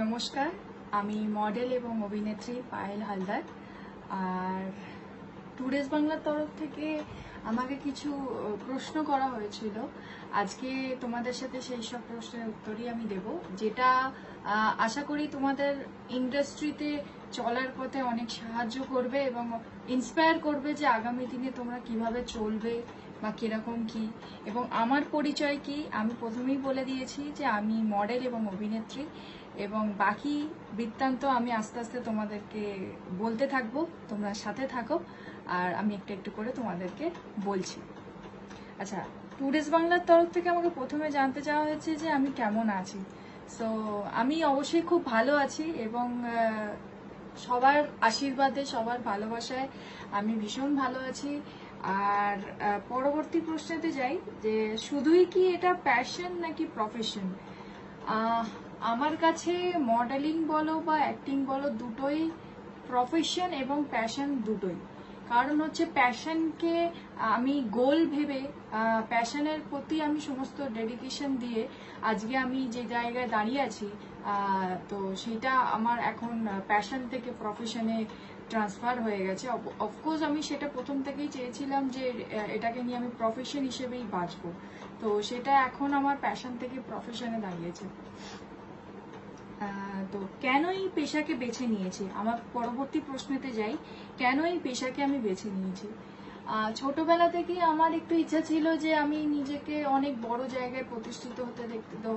নমস্কার, আমি মডেল এবং অভিনেত্রী পায়েল হালদার। আর টুডেস বাংলার তরফ থেকে আমাকে কিছু প্রশ্ন করা হয়েছিল। আজকে তোমাদের সাথে সেই সব প্রশ্নের উত্তরই আমি দেব, যেটা আশা করি তোমাদের ইন্ডাস্ট্রিতে চলার পথে অনেক সাহায্য করবে এবং ইন্সপায়ার করবে যে আগামী দিনে তোমরা কিভাবে চলবে বা কিরকম কি। এবং আমার পরিচয় কি, আমি প্রথমেই বলে দিয়েছি যে আমি মডেল এবং অভিনেত্রী, এবং বাকি বৃত্তান্ত আমি আস্তে আস্তে তোমাদেরকে বলতে থাকবো, তোমরা সাথে থাকো আর আমি একটু একটু করে তোমাদেরকে বলছি। আচ্ছা, টুডেস বাংলার তরফ থেকে আমাকে প্রথমে জানতে চাওয়া হয়েছে যে আমি কেমন আছি। সো আমি অবশ্যই খুব ভালো আছি এবং সবার আশীর্বাদে, সবার ভালোবাসায় আমি ভীষণ ভালো আছি। আর পরবর্তী প্রশ্নেতে যাই যে শুধুই কি এটা প্যাশন নাকি প্রফেশন। আমার কাছে মডেলিং বলো বা অ্যাক্টিং বলো দুটোই প্রফেশন এবং প্যাশন দুটোই। কারণ হচ্ছে প্যাশনকে আমি গোল ভেবে প্যাশনের প্রতি আমি সমস্ত ডেডিকেশন দিয়ে আজকে আমি যে জায়গায় দাঁড়িয়ে আছি, তো সেটা আমার এখন প্যাশন থেকে প্রফেশনে ট্রান্সফার হয়ে গেছে। অফকোর্স আমি সেটা প্রথম থেকেই চেয়েছিলাম যে এটাকে নিয়ে আমি প্রফেশন হিসেবেই বাঁচবো, তো সেটা এখন আমার প্যাশন থেকে প্রফেশনে দাঁড়িয়েছে। তো কেন এই পেশাকে বেছে নিয়েছি, আমার পরবর্তী প্রশ্নেতে যাই, কেন এই পেশাকে আমি বেছে নিয়েছি। ছোটবেলা থেকেই আমার একটু ইচ্ছা ছিল যে আমি নিজেকে অনেক বড় জায়গায় প্রতিষ্ঠিত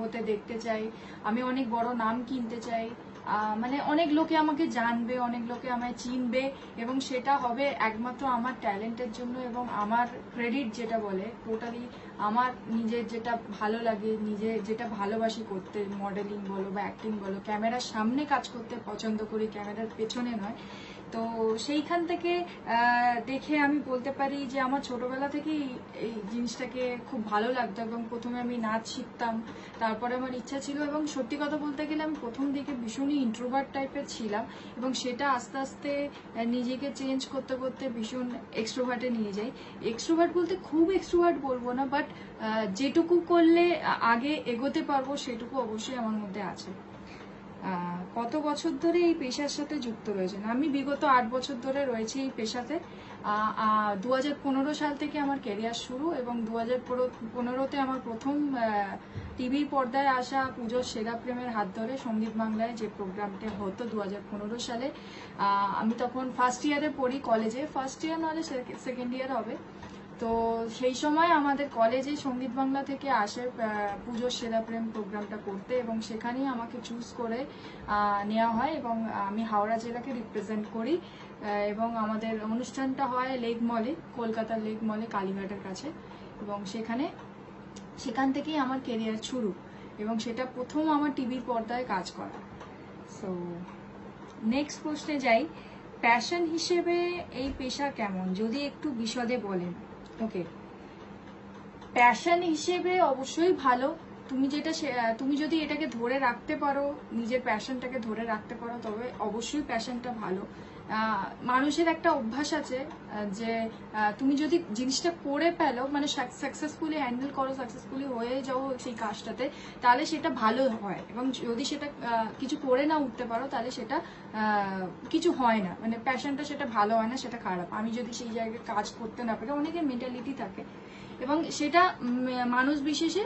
হতে দেখতে চাই, আমি অনেক বড় নাম কিনতে চাই, মানে অনেক লোকে আমাকে জানবে, অনেক লোকে আমায় চিনবে এবং সেটা হবে একমাত্র আমার ট্যালেন্টের জন্য এবং আমার ক্রেডিট যেটা বলে টোটালি আমার নিজের যেটা ভালো লাগে, নিজে যেটা ভালোবাসি করতে, মডেলিং বলো বা অ্যাক্টিং বলো, ক্যামেরার সামনে কাজ করতে পছন্দ করি, ক্যামেরার পেছনে নয়। তো সেইখান থেকে দেখে আমি বলতে পারি যে আমার ছোটবেলা থেকেই এই জিনিসটাকে খুব ভালো লাগতো এবং প্রথমে আমি নাচ শিখতাম, তারপরে আমার ইচ্ছা ছিল। এবং সত্যি কথা বলতে গেলে আমি প্রথম দিকে ভীষণই ইন্ট্রোভার্ট টাইপের ছিলাম এবং সেটা আস্তে আস্তে নিজেকে চেঞ্জ করতে করতে ভীষণ এক্সট্রোভার্টে নিয়ে যাই। এক্সট্রোভার্ট বলতে খুব এক্সট্রোভার্ট বলবো না, বাট যেটুকু করলে আগে এগোতে পারবো সেটুকু অবশ্যই আমার মধ্যে আছে। কত বছর ধরে এই পেশার সাথে যুক্ত রয়েছেন। আমি বিগত 8 বছর ধরে রয়েছি এই পেশাতে। 2015 সাল থেকে আমার ক্যারিয়ার শুরু এবং 2015তে আমার প্রথম টিভি পর্দায় আসা পুজোর সেরা প্রেমের হাত ধরে সন্দীপ বাংলায় যে প্রোগ্রামটা হতো 2015 সালে। আমি তখন ফার্স্ট ইয়ারে পড়ি কলেজে, ফার্স্ট ইয়ার নাহলে সেকেন্ড ইয়ার হবে। তো সেই সময় আমাদের কলেজে সঙ্গীত বাংলা থেকে আসে পুজোর সেরা প্রেম প্রোগ্রামটা করতে এবং সেখানেই আমাকে চুজ করে নেওয়া হয় এবং আমি হাওড়া জেলাকে রিপ্রেজেন্ট করি। এবং আমাদের অনুষ্ঠানটা হয় লেক মলে, কলকাতার লেক মলে কালীঘাটের কাছে, এবং সেখান থেকেই আমার কেরিয়ার শুরু এবং সেটা প্রথম আমার টিভির পর্দায় কাজ করা। সো নেক্সট প্রশ্নে যাই, প্যাশন হিসেবে এই পেশা কেমন, যদি একটু বিশদে বলেন। ওকে, প্যাশন হিসেবে অবশ্যই ভালো। তুমি যদি এটাকে ধরে রাখতে পারো, নিজের প্যাশনটাকে ধরে রাখতে পারো, তবে অবশ্যই প্যাশনটা ভালো। মানুষের একটা অভ্যাস আছে যে তুমি যদি জিনিসটা করে ফেলো, মানে সাকসেসফুলি হ্যান্ডেল করো, সাকসেসফুলি হয়ে যাও সেই কাজটাতে, তাহলে সেটা ভালো হয়। এবং যদি সেটা কিছু করে না উঠতে পারো তাহলে সেটা কিছু হয় না, মানে প্যাশনটা সেটা ভালো হয় না, সেটা খারাপ। আমি যদি সেই জায়গায় কাজ করতে না পারি, অনেকের মেন্টালিটি থাকে এবং সেটা মানুষ বিশেষে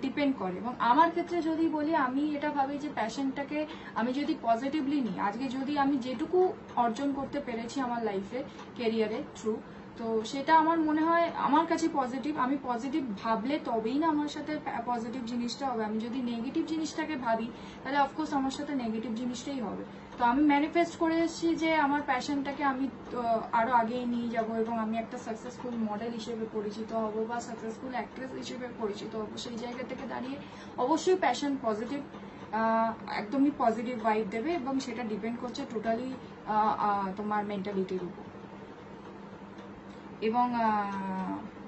ডিপেন্ড করে। এবং আমার ক্ষেত্রে যদি বলি, আমি এটা ভাবি যে প্যাশনটাকে আমি যদি পজিটিভলি নিই, আজকে যদি আমি যেটুকু অর্জন করতে পেরেছি আমার লাইফে কেরিয়ারে থ্রু, তো সেটা আমার মনে হয় আমার কাছে পজিটিভ। আমি পজিটিভ ভাবলে তবেই না আমার সাথে পজিটিভ জিনিসটা হবে। আমি যদি নেগেটিভ জিনিসটাকে ভাবি তাহলে অফকোর্স আমার সাথে নেগেটিভ জিনিসটাই হবে। তো আমি ম্যানিফেস্ট করে এসেছি যে আমার প্যাশনটাকে আমি আরো আগে নিয়ে যাব এবং আমি একটা সাকসেসফুল মডেল হিসেবে পরিচিত হব বা সাকসেসফুল অ্যাক্ট্রেস হিসেবে পরিচিত হব। সেই জায়গা থেকে দাঁড়িয়ে অবশ্যই প্যাশন পজিটিভ, একদমই পজিটিভ ভাইব দেবে এবং সেটা ডিপেন্ড করছে টোটালি তোমার মেন্টালিটির উপর। এবং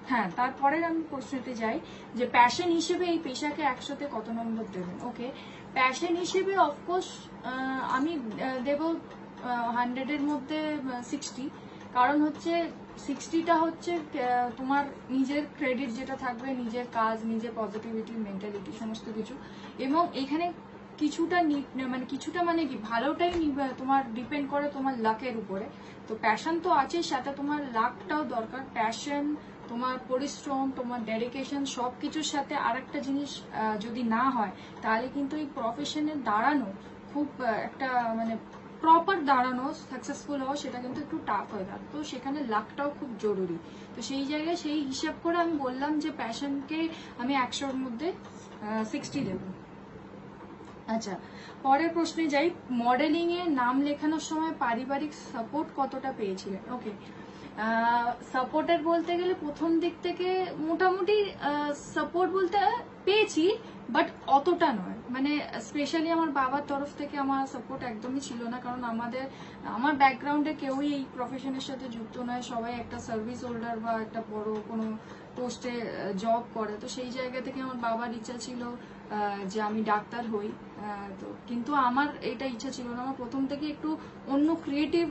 হ্যাঁ, তারপরের আমি প্রশ্নতে যাই যে প্যাশন হিসেবে এই পেশাকে 100তে কত নম্বর দেবেন। ওকে, প্যাশন হিসেবে অফকোর্স আমি দেব 100-এর মধ্যে 60। কারণ হচ্ছে 60টা হচ্ছে তোমার নিজের ক্রেডিট যেটা থাকবে, নিজের কাজ, নিজের পজিটিভিটি, মেন্টালিটি, সমস্ত কিছু। এবং এখানে কিছুটা মানে কিছুটা মানে কি ভালোটাই তোমার ডিপেন্ড করে তোমার লাকের উপরে। তো প্যাশন তো আছে, সাথে তোমার লাকটাও দরকার। প্যাশন, তোমার পরিশ্রম, তোমার ডেডিকেশন সবকিছুর সাথে আরেকটা জিনিস যদি না হয়, তাহলে কিন্তু এই প্রফেশনে দাঁড়ানো খুব একটা মানে প্রপার দাঁড়ানো, সাকসেসফুল হওয়া, সেটা কিন্তু একটু টাফ হয়ে যায়। তো সেখানে লাকটাও খুব জরুরি। তো সেই জায়গায় সেই হিসাব করে আমি বললাম যে প্যাশনকে আমি 100-র মধ্যে 60 দেবো। আচ্ছা, পরের প্রশ্নে যাই। মডেলিং এ নাম লেখানোর সময় পারিবারিক সাপোর্ট কতটা পেয়েছিলেন? ওকে, সাপোর্টের বলতে গেলে প্রথম দিক থেকে মোটামুটি সাপোর্ট বলতে পেয়েছি, বাট অতটা নয়। মানে স্পেশালি আমার বাবার তরফ থেকে আমার সাপোর্ট একদমই ছিল না, কারণ আমার ব্যাকগ্রাউন্ডে কেউই এই প্রফেশনের সাথে যুক্ত নয়। সবাই একটা সার্ভিস হোল্ডার বা একটা বড় কোনো পোস্টে জব করে। তো সেই জায়গা থেকে আমার বাবার ইচ্ছা ছিল যে আমি ডাক্তার হই। তো কিন্তু আমার এটা ইচ্ছা ছিল না। আমার প্রথম থেকে একটু অন্য ক্রিয়েটিভ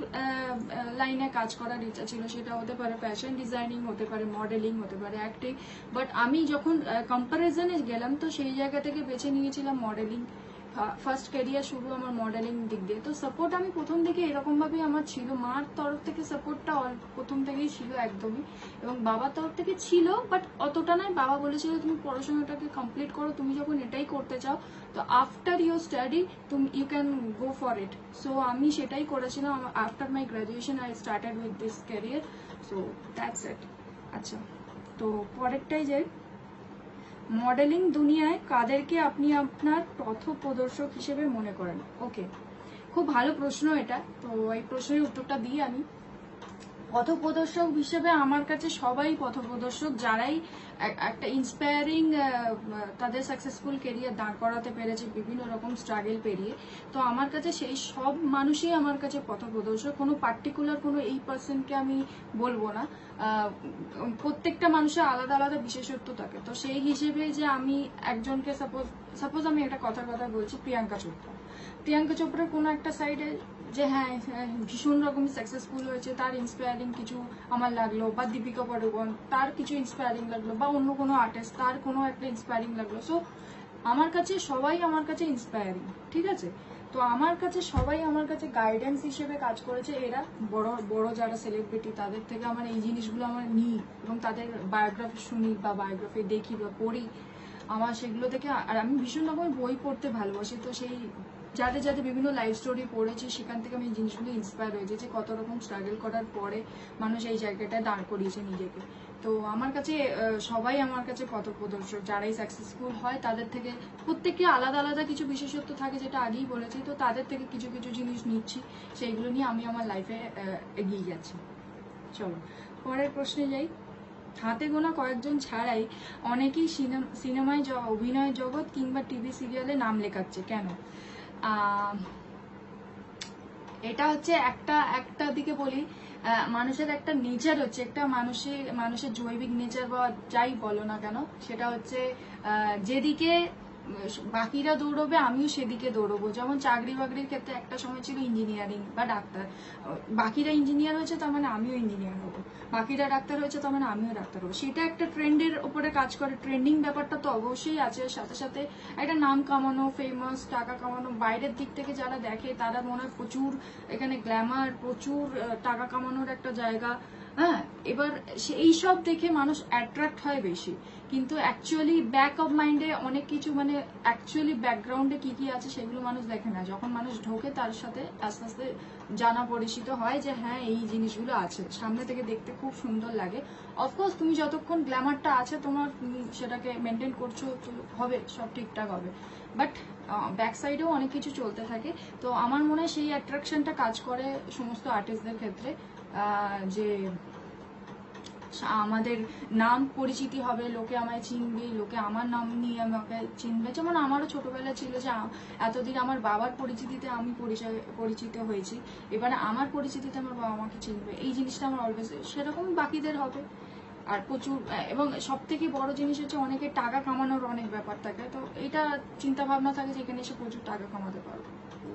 লাইনে কাজ করার ইচ্ছা ছিল। সেটা হতে পারে ফ্যাশন ডিজাইনিং, হতে পারে মডেলিং, হতে পারে অ্যাক্টিং। বাট আমি যখন কম্পারিজনে গেলাম, তো সেই জায়গা থেকে বেছে নিয়েছিলাম মডেলিং। ফার্স্ট ক্যারিয়ার শুরু আমার মডেলিং দিক দিয়ে। তো সাপোর্ট আমি প্রথম থেকে এরকম ভাবেই আমার ছিল। মার তরফ থেকে সাপোর্টটা প্রথম থেকেই ছিল একদমই, এবং বাবার তরফ থেকে ছিল, বাট অতটা নয়। বাবা বলেছিল তুমি পড়াশোনাটাকে কমপ্লিট করো, তুমি যখন এটাই করতে চাও, তো after your study you can go for it. So আমি সেটাই করেছিলাম। After my graduation I started with this career. So that's it. আচ্ছা, তো পরেরটাই যাই। মডেলিং দুনিয়ায় কাদেরকে আপনি আপনার পথপ্রদর্শক হিসেবে মনে করেন? ওকে, খুব ভালো প্রশ্ন এটা। তো এই প্রশ্নের উত্তরটা দিই আমি। পথপ্রদর্শক হিসেবে আমার কাছে সবাই পথপ্রদর্শক, যারাই একটা ইন্সপায়ারিং তাদের সাকসেসফুল কেরিয়ার দাঁড় করাতে পেরেছে বিভিন্ন রকম স্ট্রাগল পেরিয়ে। তো আমার কাছে সেই সব মানুষই আমার কাছে পথপ্রদর্শক। কোনো পার্টিকুলার কোনো এই পার্সনকে আমি বলবো না। প্রত্যেকটা মানুষের আলাদা আলাদা বিশেষত্ব থাকে। তো সেই হিসেবে যে আমি একজনকে সাপোজ আমি একটা কথা বলছি, প্রিয়াঙ্কা চোপড়ার কোনো একটা সাইডে যে হ্যাঁ ভীষণ রকম সাকসেসফুল হয়েছে, তার ইন্সপায়ারিং কিছু আমার লাগলো, বা দীপিকা পাড়ুকোন তার কিছু ইন্সপায়ারিং লাগলো, বা অন্য কোনো আর্টিস্ট তার কোনো একটা ইন্সপায়ারিং লাগলো। সো আমার কাছে সবাই আমার কাছে ইন্সপায়ারিং, ঠিক আছে? তো আমার কাছে সবাই আমার কাছে গাইডেন্স হিসেবে কাজ করেছে। এরা বড় বড় যারা সেলিব্রিটি, তাদের থেকে আমার এই জিনিসগুলো আমার নিই, এবং তাদের বায়োগ্রাফি শুনি বা বায়োগ্রাফি দেখি বা পড়ি। আমার সেগুলো থেকে, আর আমি ভীষণ রকমের বই পড়তে ভালোবাসি। তো সেই যাদের যাদের বিভিন্ন লাইফ স্টোরি পড়েছি, সেখান থেকে আমি জিনিসগুলো ইন্সপায়ার হয়েছে যে কত রকম স্ট্রাগল করার পরে মানুষ এই জায়গাটায় দাঁড় করিয়েছে নিজেকে। তো আমার কাছে সবাই আমার কাছে পথপ্রদর্শক। যারাই সাকসেসফুল হয় তাদের থেকে প্রত্যেকে আলাদা আলাদা কিছু বিশেষত্ব থাকে, যেটা আগেই বলেছি। তো তাদের থেকে কিছু কিছু জিনিস নিচ্ছি, সেইগুলো নিয়ে আমি আমার লাইফে এগিয়ে যাচ্ছি। চলো পরের প্রশ্নে যাই। হাতে গোনা কয়েকজন ছাড়াই অনেকেই সিনেমায় অভিনয় জগৎ কিংবা টিভি সিরিয়ালে নাম লেখাচ্ছে, কেন? এটা হচ্ছে একটা দিকে বলি, মানুষের একটা নেচার হচ্ছে, একটা মানুষের জৈবিক নেচার বা যাই বলো না কেন, সেটা হচ্ছে যেদিকে বাকিরা দৌড়বে আমিও সেদিকে দৌড়বো। যেমন চাকরি বাকরির ক্ষেত্রে একটা সময় ছিল ইঞ্জিনিয়ারিং বা ডাক্তার, বাকিরা ইঞ্জিনিয়ার হয়েছে তার মানে আমিও ইঞ্জিনিয়ার হবো, বাকিরা ডাক্তার হয়েছে তার মানে আমিও ডাক্তার হবো। সেটা একটা ট্রেন্ডের উপরে কাজ করে। ট্রেন্ডিং ব্যাপারটা তো অবশ্যই আছে, সাথে সাথে একটা নাম কামানো, ফেমাস, টাকা কামানো। বাইরের দিক থেকে যারা দেখে তারা মনে হয় প্রচুর এখানে গ্ল্যামার, প্রচুর টাকা কামানোর একটা জায়গা। হ্যাঁ, এবার এইসব দেখে মানুষ অ্যাট্রাক্ট হয় বেশি, কিন্তু অ্যাকচুয়ালি ব্যাক অফ মাইন্ডে অনেক কিছু, মানে অ্যাকচুয়ালি ব্যাকগ্রাউন্ডে কি কি আছে সেগুলো মানুষ দেখে না। যখন মানুষ ঢোকে তার সাথে আস্তে আস্তে জানা পরিচিত হয় যে হ্যাঁ এই জিনিসগুলো আছে, সামনে থেকে দেখতে খুব সুন্দর লাগে। অফকোর্স তুমি যতক্ষণ গ্ল্যামারটা আছে তোমার, তুমি সেটাকে মেনটেন করছো, হবে, সব ঠিকঠাক হবে। বাট ব্যাক সাইডেও অনেক কিছু চলতে থাকে। তো আমার মনে হয় সেই অ্যাট্রাকশনটা কাজ করে সমস্ত আর্টিস্টদের ক্ষেত্রে, যে আমাদের নাম পরিচিতি হবে, লোকে আমায় চিনবে, লোকে আমার নাম নিয়ে আমাকে চিনবে। যেমন আমারও ছোটবেলা ছিল যে এতদিন আমার বাবার পরিচিতিতে আমি পরিচিত হয়েছি, এবারে আমার পরিচিতিতে আমার বাবা আমাকে চিনবে। এই জিনিসটা আমার অলওয়েজ, সেরকম বাকিদের হবে। আর প্রচুর, এবং সব থেকে বড় জিনিস হচ্ছে অনেকে টাকা কামানোর অনেক ব্যাপার থাকে। তো এটা চিন্তা ভাবনা থাকে যে এখানে এসে প্রচুর টাকা কামাতে পারবো।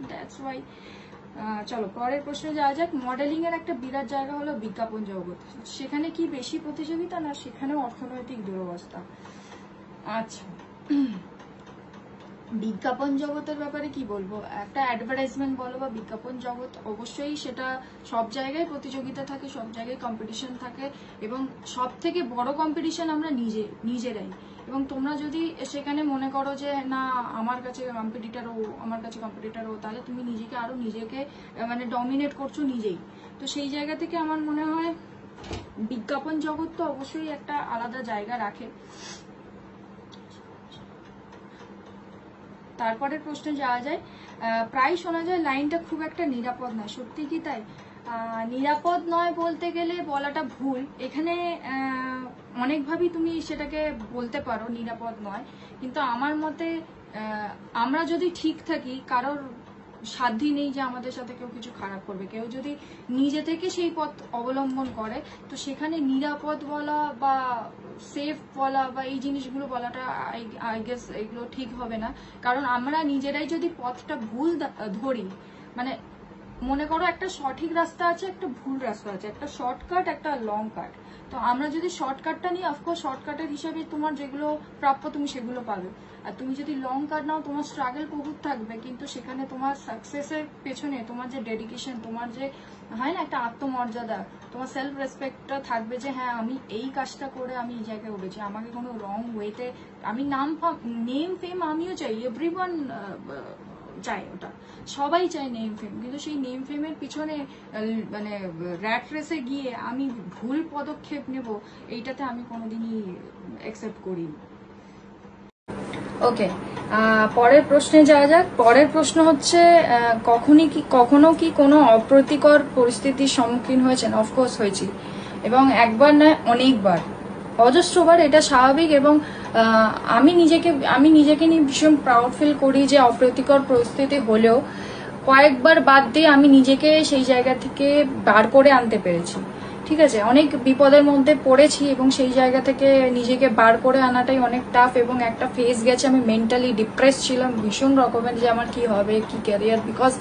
That's why. চলো পরের প্রশ্নে যাওয়া যাক। মডেলিং এর একটা বিরাট জায়গা হলো বিজ্ঞাপন জগৎ, সেখানে কি বেশি প্রতিযোগিতা, না সেখানেও অর্থনৈতিক দুরবস্থা? আচ্ছা, বিজ্ঞাপন জগতের ব্যাপারে কি বলবো, একটা অ্যাডভার্টাইজমেন্ট বলো বা বিজ্ঞাপন জগৎ, অবশ্যই সেটা সব জায়গায় প্রতিযোগিতা থাকে, সব জায়গায় কম্পিটিশন থাকে, এবং সব থেকে বড় কম্পিটিশন আমরা নিজেরাই। এবং তোমরা যদি সেখানে মনে করো যে না আমার কাছে কম্পিটিটর ও, তাহলে তুমি নিজেকে মানে ডমিনেট করছো নিজেই। তো সেই জায়গা থেকে আমার মনে হয় বিজ্ঞাপন জগৎ তো অবশ্যই একটা আলাদা জায়গা রাখে। তারপরের প্রশ্নে যাওয়া যায়। প্রায় শোনা যায় লাইনটা খুব একটা নিরাপদ নয়, সত্যি কি তাই? নিরাপদ নয় বলতে গেলে বলাটা ভুল। এখানে অনেকভাবেই তুমি সেটাকে বলতে পারো নিরাপদ নয়, কিন্তু আমার মতে আমরা যদি ঠিক থাকি, কারোর সাধ্যই নেই যে আমাদের সাথে কেউ কিছু খারাপ করবে। কেউ যদি নিজে থেকে সেই পথ অবলম্বন করে, তো সেখানে নিরাপদ বলা বা সেফ বলা বা এই জিনিসগুলো বলাটা আই গেস এগুলো ঠিক হবে না। কারণ আমরা নিজেরাই যদি পথটা ভুল ধরি, মানে মনে করো একটা সঠিক রাস্তা আছে, একটা ভুল রাস্তা আছে, একটা শর্টকাট, একটা লং কাট। তো আমরা যদি শর্টকাটটা নিই, অফকোর্স শর্টকাটের হিসাবে তোমার যেগুলো প্রাপ্য তুমি সেগুলো পাবে। আর তুমি যদি লং কাট নাও, তোমার স্ট্রাগল বহুত থাকবে, কিন্তু সেখানে তোমার সাকসেসের পেছনে তোমার যে ডেডিকেশন, তোমার যে হয় না একটা আত্মমর্যাদা, তোমার সেলফ রেসপেক্টটা থাকবে যে হ্যাঁ আমি এই কাজটা করে আমি এই জায়গায় উঠেছি, আমাকে কোনো রং ওয়েতে আমি নেম ফেম আমিও চাই, এভরিওয়ান চাই, ওটা সবাই চায় নেম ফেম, কিন্তু সেই নেম ফেমের পিছনে মানে র্যাট রেসে গিয়ে আমি ভুল পদক্ষেপ নেব, এইটাতে আমি কোনোদিনই অ্যাকসেপ্ট করিনি। ওকে, পরের প্রশ্নে যাওয়া যাক। পরের প্রশ্ন হচ্ছে কখনো কি কোনো অপ্রীতিকর পরিস্থিতির সম্মুখীন হয়েছেন? অফকোর্স হয়েছি, এবং একবার নয় অনেকবার, অজস্রবার। এটা স্বাভাবিক, এবং আমি নিজেকে নিয়ে ভীষণ প্রাউড ফিল করি যে অপ্রীতিকর পরিস্থিতি হলেও কয়েকবার বাদ দিয়ে আমি নিজেকে সেই জায়গা থেকে বার করে আনতে পেরেছি। ঠিক আছে, অনেক বিপদের মধ্যে পড়েছি এবং সেই জায়গা থেকে নিজেকে বার করে আনাটাই অনেক টাফ, এবং একটা ফেজ গেছে আমি মেন্টালি ডিপ্রেস ছিলাম ভীষণ রকমের, যে আমার কি হবে, কি ক্যারিয়ার, বিকজ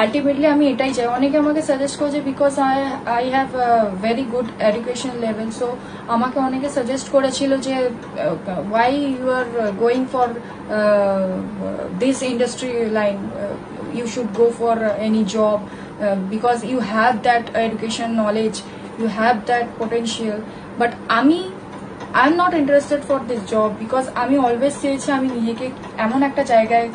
আলটিমেটলি আমি এটাই চাই। অনেকে আমাকে সাজেস্ট করেছে, because I have very good education level, so আমাকে অনেকে সাজেস্ট করেছিল যে why you are going for this industry line, you should go for any job because you have that education knowledge, you have that potential. But I'm not interested for this job because আমি always চেয়েছি আমি নিজেকে এমন একটা জায়গায়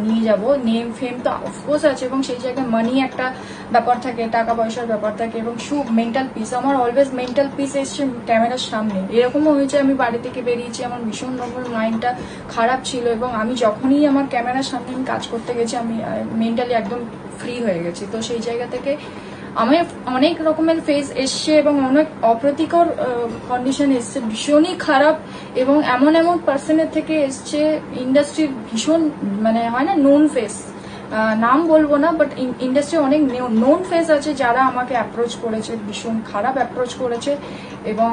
নিয়ে যাব, name ফেম তো অফকোর্স আছে, এবং সেই জায়গায় মানি একটা ব্যাপার থাকে, টাকা পয়সার ব্যাপার থাকে, এবং মেন্টাল পিস, আমার অলওয়েজ মেন্টাল পিস এসছে ক্যামেরার সামনে। এরকমও হয়েছে আমি বাড়ি থেকে বেরিয়েছি, আমার ভীষণ রকমের মাইন্ডটা খারাপ ছিল, এবং আমি যখনই আমার ক্যামেরার সামনে আমি কাজ করতে গেছি আমি মেন্টালি একদম ফ্রি হয়ে গেছি। তো সেই জায়গা থেকে আমার অনেক রকমের ফেজ এসছে এবং অনেক অপ্রীতিকর কন্ডিশন এসছে, ভীষণই খারাপ, এবং এমন পার্সনের থেকে এসছে ইন্ডাস্ট্রির ভীষণ মানে হয় না নোন ফেস, নাম বলবো না, বাট ইন্ডাস্ট্রি অনেক নোন ফেস আছে যারা আমাকে অ্যাপ্রোচ করেছে, ভীষণ খারাপ অ্যাপ্রোচ করেছে, এবং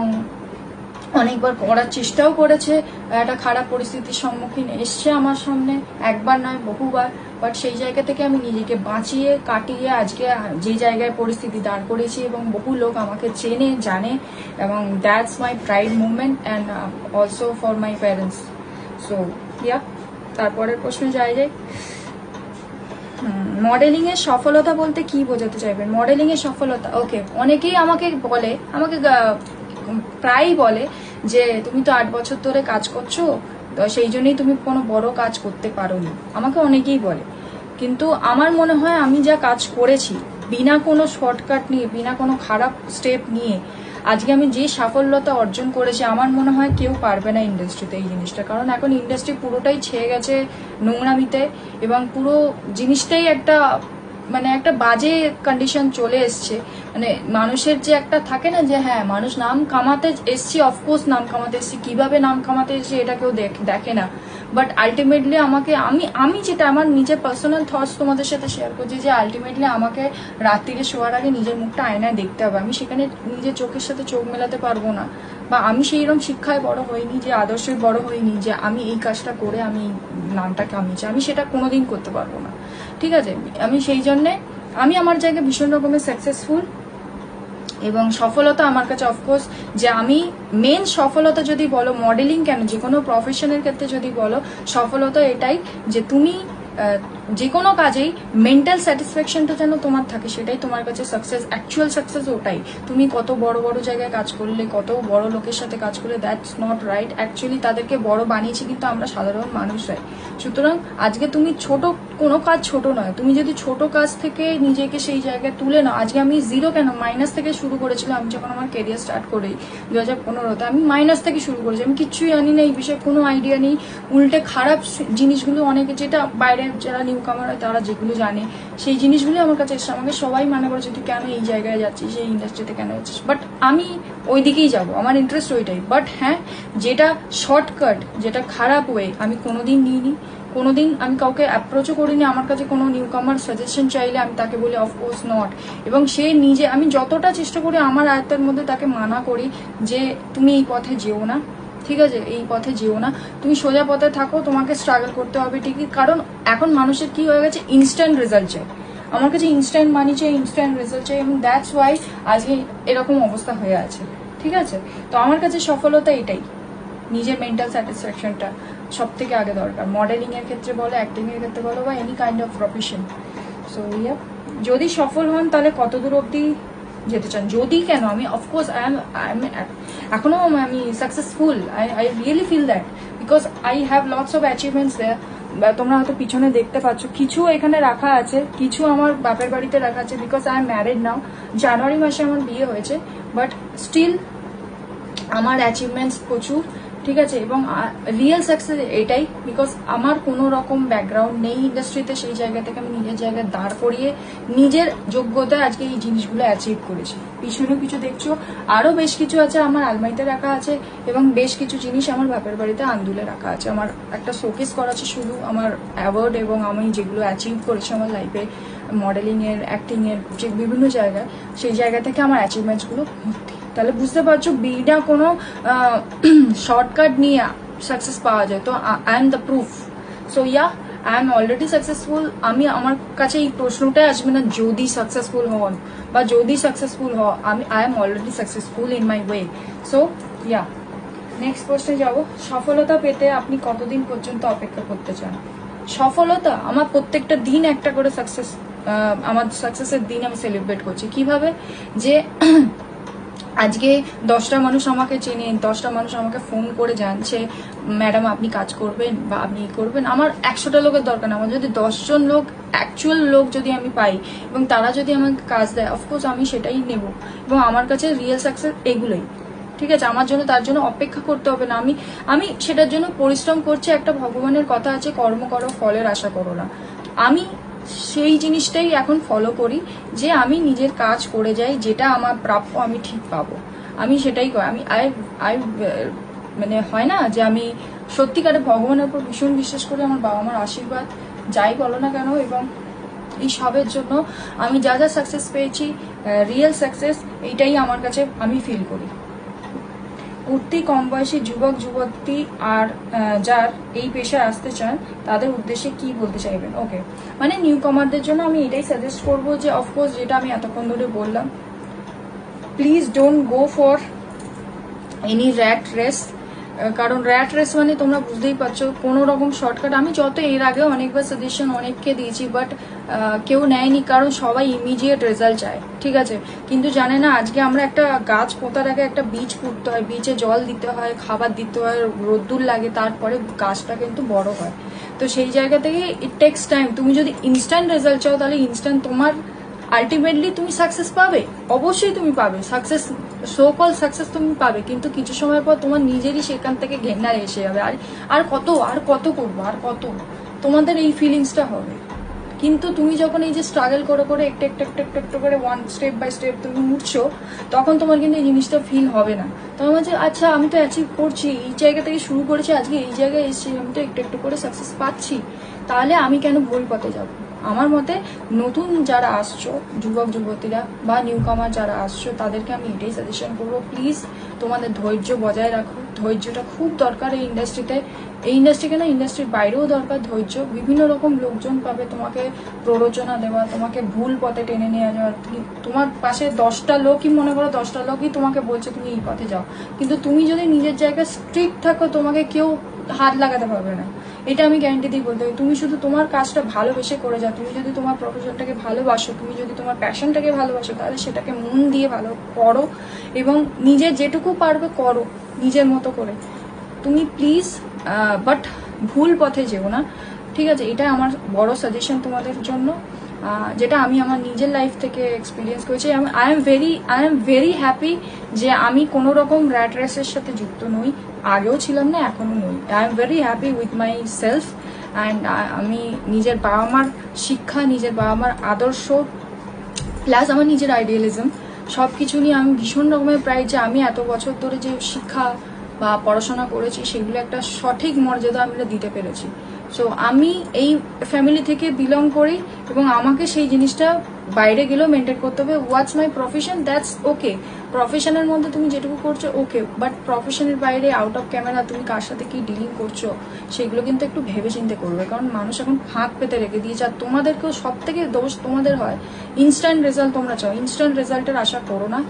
অনেকবার করার চেষ্টাও করেছে, একটা খারাপ পরিস্থিতির সম্মুখীন এসছে আমার সামনে, একবার নয় বহুবার। বাট সেই জায়গা থেকে আমি নিজেকে বাঁচিয়ে কাটিয়ে আজকে যে জায়গায় পরিস্থিতি দাঁড় করেছি, এবং বহু লোক আমাকে চেনে জানে, এবং that's my pride movement and also for my parents. So yeah, তারপরের প্রশ্নে যাই। মডেলিং এর সফলতা বলতে কি বোঝাতে চাইবেন? মডেলিং এর সফলতা, ওকে, অনেকেই আমাকে প্রায়ই বলে যে তুমি তো 8 বছর ধরে কাজ করছো, তো সেই জন্যই তুমি কোনো বড় কাজ করতে পারোনি, আমাকে অনেকেই বলে। কিন্তু আমার মনে হয় আমি যা কাজ করেছি বিনা কোনো শর্টকাট নিয়ে, বিনা কোনো খারাপ স্টেপ নিয়ে আজকে আমি যে সাফল্যতা অর্জন করেছি, আমার মনে হয় কেউ পারবে না ইন্ডাস্ট্রিতে এই জিনিসটা। কারণ এখন ইন্ডাস্ট্রি পুরোটাই ছেয়ে গেছে নোংরামিতে, এবং পুরো জিনিসটাই একটা মানে একটা বাজে কন্ডিশন চলে এসছে। মানে মানুষের যে একটা থাকে না যে হ্যাঁ মানুষ নাম কামাতে এসছি, অফকোর্স নাম কামাতে এসছি, কিভাবে নাম কামাতে এসছি এটা কেউ দেখে না। বাট আলটিমেটলি আমি যেটা আমার নিজের পার্সোনাল থটস তোমাদের সাথে শেয়ার করছি, যে আলটিমেটলি আমাকে রাত্রিরে শোয়ার আগে নিজের মুখটা আয়নায় দেখতে হবে। আমি সেখানে নিজের চোখের সাথে চোখ মেলাতে পারবো না, বা আমি সেইরকম শিক্ষায় বড় হইনি, যে আদর্শে বড় হইনি যে আমি এই কাজটা করে আমি নামটা কামিয়েছি, আমি সেটা কোনোদিন করতে পারবো না। ঠিক আছে, আমি সেই জন্যে আমি আমার জায়গায় ভীষণ রকমের সাকসেসফুল, এবং সফলতা আমার কাছে অফকোর্স যে আমি মেন সফলতা যদি বলো মডেলিং কেন যে কোনো প্রফেশনের ক্ষেত্রে যদি বলো সফলতা এটাই যে তুমি যে কোনো কাজেই মেন্টাল স্যাটিসফ্যাকশনটা যেন তোমার থাকে, সেটাই তোমার কাছে সাকসেস, অ্যাকচুয়াল সাকসেস ওটাই। তুমি কত বড় বড় জায়গায় কাজ করলে, কত বড় লোকের সাথে কাজ করলে, দ্যাটস নট রাইট। অ্যাকচুয়ালি তাদেরকে বড় বানিয়েছি কিন্তু আমরা সাধারণ মানুষরাই। সুতরাং আজকে তুমি ছোট কোনো কাজ ছোট নয়, তুমি যদি ছোট কাজ থেকে নিজেকে সেই জায়গায় তুলে নাও। আজকে আমি জিরো কেন, মাইনাস থেকে শুরু করেছিলাম। আমি যখন আমার কেরিয়ার স্টার্ট করি 2015-তে, আমি মাইনাস থেকে শুরু করেছি। আমি কিচ্ছুই জানি না এই বিষয়ে, কোনো আইডিয়া নেই। উল্টে খারাপ জিনিসগুলো অনেকে, যেটা বাইরে যারা নিউ কামার হয় তারা যেগুলো জানে সেই জিনিসগুলো আমার কাছে এসে আমাকে সবাই মানে করেছে তুই কেন এই জায়গায় যাচ্ছিস, সেই ইন্ডাস্ট্রিতে কেন যাচ্ছিস। বাট আমি ওই দিকেই যাবো, আমার ইন্টারেস্ট ওইটাই। বাট হ্যাঁ, যেটা শর্টকাট, যেটা খারাপ ওয়ে, আমি কোনোদিন নিইনি। কোনোদিন আমি কাউকে অ্যাপ্রোচও করিনি। আমার কাছে কোনো নিউ কামার সাজেশন চাইলে আমি তাকে বলি অফকোর্স নট। এবং সে নিজে, আমি যতটা চেষ্টা করি আমার আয়ত্তের মধ্যে তাকে মানা করি যে তুমি এই পথে যেও না, ঠিক আছে, এই পথে যেও না, তুমি সোজা পথে থাকো, তোমাকে স্ট্রাগল করতে হবে ঠিকই। কারণ এখন মানুষের কি হয়ে গেছে, ইনস্ট্যান্ট রেজাল্ট চাই। আমার কাছে ইনস্ট্যান্ট মানি চাই, ইনস্ট্যান্ট রেজাল্ট চাই, এবং দ্যাটস ওয়াই আজকে এরকম অবস্থা হয়ে আছে, ঠিক আছে। তো আমার কাছে সফলতা এটাই, নিজের মেন্টাল স্যাটিসফ্যাকশনটা সব থেকে আগে দরকার, মডেলিং এর ক্ষেত্রে বলো, অ্যাক্টিং এর ক্ষেত্রে বলো, বা any kind of profession. So yeah, যদি সফল হন তাহলে কত দূর অব্দি যেতে চান? যদি কেন, আমি অফকোর্স আই এম এখনো আমি successful. I really feel that because I have lots of achievements there. তোমরা হয়তো পিছনে দেখতে পাচ্ছ, কিছু এখানে রাখা আছে, কিছু আমার বাপের বাড়িতে রাখা আছে, বিকজ আই এম ম্যারিড নাও। জানুয়ারি মাসে আমার বিয়ে হয়েছে, বাট স্টিল আমার অ্যাচিভমেন্টস প্রচুর, ঠিক আছে। এবং রিয়েল সাকসেস এটাই, বিকজ আমার কোনো রকম ব্যাকগ্রাউন্ড নেই ইন্ডাস্ট্রিতে। সেই জায়গা থেকে আমি নিজের জায়গায় দাঁড় করিয়ে নিজের যোগ্যতায় আজকে এই জিনিসগুলো অ্যাচিভ করেছি। পিছনে কিছু দেখছো, আরো বেশ কিছু আছে আমার আলমারিতে রাখা আছে, এবং বেশ কিছু জিনিস আমার বাপের বাড়িতে আন্দুলে রাখা আছে। আমার একটা শোকেস করা আছে শুধু আমার অ্যাওয়ার্ড এবং আমি যেগুলো অ্যাচিভ করেছি আমার লাইফে, মডেলিং এর, অ্যাক্টিং এর, যে বিভিন্ন জায়গায়, সেই জায়গা থেকে আমার অ্যাচিভমেন্টস গুলো ভর্তি। তাহলে বুঝতে পারছো বিনা কোনো শর্টকাট নিয়ে সাকসেস পাওয়া যায়। তো I am the proof. So yeah, I am already successful. আমি, আমার কাছে এই প্রশ্নটাই আসবে না যদি সাকসেসফুল হন বা যদি সাকসেসফুল হ, আমি I am already successful in my way. So yeah, next প্রশ্নে যাব। সফলতা পেতে আপনি কতদিন পর্যন্ত অপেক্ষা করতে চান? সফলতা, আমার প্রত্যেকটা দিন একটা করে সাকসেস, আমার সাকসেসের দিন আমি সেলিব্রেট করছি। কিভাবে? যে আজকে 10টা মানুষ আমাকে চেনে, 10টা মানুষ আমাকে ফোন করে জানছে ম্যাডাম আপনি কাজ করবেন বা আপনি করবেন। আমার 100টা লোকের দরকার না, আমার যদি 10 জন লোক, অ্যাকচুয়াল লোক যদি আমি পাই এবং তারা যদি আমাকে কাজ দেয়, অফকোর্স আমি সেটাই নেব। এবং আমার কাছে রিয়েল সাকসেস এগুলোই, ঠিক আছে। আমার জন্য তার জন্য অপেক্ষা করতে হবে না। আমি সেটার জন্য পরিশ্রম করছি। একটা ভগবানের কথা আছে, কর্ম করো ফলের আশা করো না। আমি সেই জিনিসটাই এখন ফলো করি, যে আমি নিজের কাজ করে যাই, যেটা আমার প্রাপ্য আমি ঠিক পাবো, আমি সেটাই করি। আমি আই মানে হয় না যে আমি সত্যিকারে ভগবানের উপর ভীষণ বিশ্বাস করি। আমার বাবা মার আশীর্বাদ যাই বলো না কেন, এবং এই সবের জন্য আমি যা যা সাকসেস পেয়েছি, রিয়েল সাকসেস এইটাই আমার কাছে আমি ফিল করি। উঠতি কম বয়সী যুবক যুবতী আর যার এই পেশায় আসতে চান তাদের উদ্দেশ্যে কি বলতে চাইবেন? ওকে, মানে নিউ কমারদের জন্য আমি এটাই সাজেস্ট করবো যে অফকোর্স যেটা আমি এতক্ষণ ধরে বললাম, please don't go for any rat race. কারণ র্যাট রেস মানে তোমরা বুঝতেই পারছো, কোনো রকম শর্টকাট। আমি যত এর আগেও অনেকবার সাজেশন অনেককে দিয়েছি, বাট কেউ নেয়নি, কারণ সবাই ইমিডিয়েট রেজাল্ট চায়, ঠিক আছে। কিন্তু জানে না আজকে আমরা একটা গাছ পোঁতার আগে একটা বীজ পুঁততে হয়, বীজে জল দিতে হয়, খাবার দিতে হয়, রোদ্দুর লাগে, তারপরে গাছটা কিন্তু বড় হয়। তো সেই জায়গা থেকে ইট টেক্স টাইম। তুমি যদি ইনস্ট্যান্ট রেজাল্ট চাও তাহলে ইনস্ট্যান্ট তোমার আলটিমেটলি তুমি সাকসেস পাবে, অবশ্যই তুমি পাবে সাকসেস, সো কল সাকসেস তুমি পাবে, কিন্তু কিছু সময় পর তোমার নিজেরই সেখান থেকে ঘেন্না এসে যাবে। আর কত করবো, আর কত, তোমাদের এই ফিলিংসটা হবে। কিন্তু তুমি যখন এই যে স্ট্রাগল করে করে একটু একটু একটু একটু একটু করে ওয়ান স্টেপ বাই স্টেপ তুমি উঠছো, তখন তোমার কিন্তু এই জিনিসটা ফিল হবে না। তোমার মাঝে আচ্ছা আমি তো অ্যাচিভ করছি, এই জায়গা থেকে শুরু করেছি, আজকে এই জায়গায় এসেছি, আমি তো একটু একটু করে সাকসেস পাচ্ছি, তাহলে আমি কেন ভুল পথে যাবো? আমার মতে নতুন যারা আসছো যুবক যুবতীরা বা নিউ কামার যারা আসছো, তাদেরকে আমি এটাই সাজেশন করবো, প্লিজ তোমাদের ধৈর্য বজায় রাখো। ধৈর্যটা খুব দরকার এই ইন্ডাস্ট্রিতে। এই ইন্ডাস্ট্রিকে না, ইন্ডাস্ট্রির বাইরেও দরকার ধৈর্য। বিভিন্ন রকম লোকজন পাবে তোমাকে প্ররোচনা দেওয়া, তোমাকে ভুল পথে টেনে নিয়ে যাওয়া। তোমার পাশে 10টা লোকই, মনে করো 10টা লোকই তোমাকে বলছে তুমি এই পথে যাও, কিন্তু তুমি যদি নিজের জায়গায় স্ট্রিক্ট থাকো তোমাকে কেউ হাত লাগাতে পারবে না। এটা আমি গ্যারান্টি দিয়ে বলতে পারি। তুমি শুধু তোমার কাজটা ভালোবেসে করে যাও, তুমি যদি তোমার প্রফেশনটাকে ভালোবাসো, তুমি যদি তোমার প্যাশনটাকে ভালোবাসো, তাহলে সেটাকে মন দিয়ে ভালো করো এবং নিজের যেটুকু পারবে করো নিজের মতো করে। তুমি প্লিজ বাট ভুল পথে যেও না, ঠিক আছে? এটা আমার বড় সাজেশন তোমাদের জন্য, যেটা আমি আমার নিজের লাইফ থেকে এক্সপিরিয়েন্স করেছি। আই এম ভেরি হ্যাপি যে আমি কোনো রকম র্যাট রেসের সাথে যুক্ত নই, আগেও ছিলাম না, এখনো নই। I am very happy with my self and আমি নিজের বাবা মার শিক্ষা, নিজের বাবা মার আদর্শ, প্লাস আমার নিজের আইডিয়ালিজম, সব কিছু নিয়ে আমি ভীষণ রকমের প্রাইড যে আমি এত বছর ধরে যে শিক্ষা বা পড়াশোনা করেছি সেগুলো একটা সঠিক মর্যাদা আমি দিতে পেরেছি। সো আমি এই ফ্যামিলি থেকে বিলং করি এবং আমাকে সেই জিনিসটা বাইরে গেলেও মেনটেন করতে হবে। হোয়াটস মাই প্রফেশন, দ্যাটস ওকে। প্রফেশনের মধ্যে তুমি যেটুকু করছো ওকে, বাট প্রফেশনের বাইরে আউট অফ ক্যামেরা তুমি কার সাথে কি ডিলিং করছো সেগুলো কিন্তু একটু ভেবে চিন্তে করবে, কারণ মানুষ এখন ফাঁক পেতে রেখে দিয়েছে। আর তোমাদেরকেও সব থেকে দোষ তোমাদের হয়, ইনস্ট্যান্ট রেজাল্ট তোমরা চাও, ইনস্ট্যান্ট রেজাল্টের আশা করো না।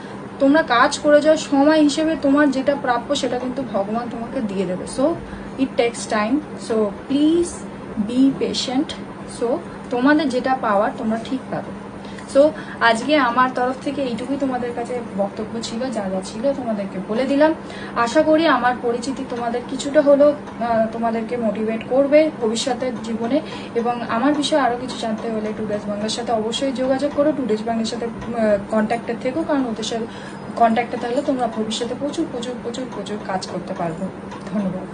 তোমরা কাজ করে যাও, সময় হিসেবে তোমার যেটা প্রাপ্য সেটা কিন্তু ভগবান তোমাকে দিয়ে দেবে। So it takes time, so please be patient. So তোমাদের যেটা পাওয়ার তোমরা ঠিক পাবে। সো আজকে আমার তরফ থেকে এইটুকুই তোমাদের কাছে বক্তব্য ছিল, যা যা ছিল তোমাদেরকে বলে দিলাম। আশা করি আমার পরিচিতি তোমাদের কিছুটা হলেও তোমাদেরকে মোটিভেট করবে ভবিষ্যতের জীবনে। এবং আমার বিষয়ে আরও কিছু জানতে হলে টুডেজ বাংলার সাথে অবশ্যই যোগাযোগ করো, টুডেজ বাংলার সাথে কন্ট্যাক্টে থেকো, কারণ ওদের সাথে কন্ট্যাক্টে থাকলে তোমরা ভবিষ্যতে প্রচুর প্রচুর প্রচুর প্রচুর কাজ করতে পারবে। ধন্যবাদ।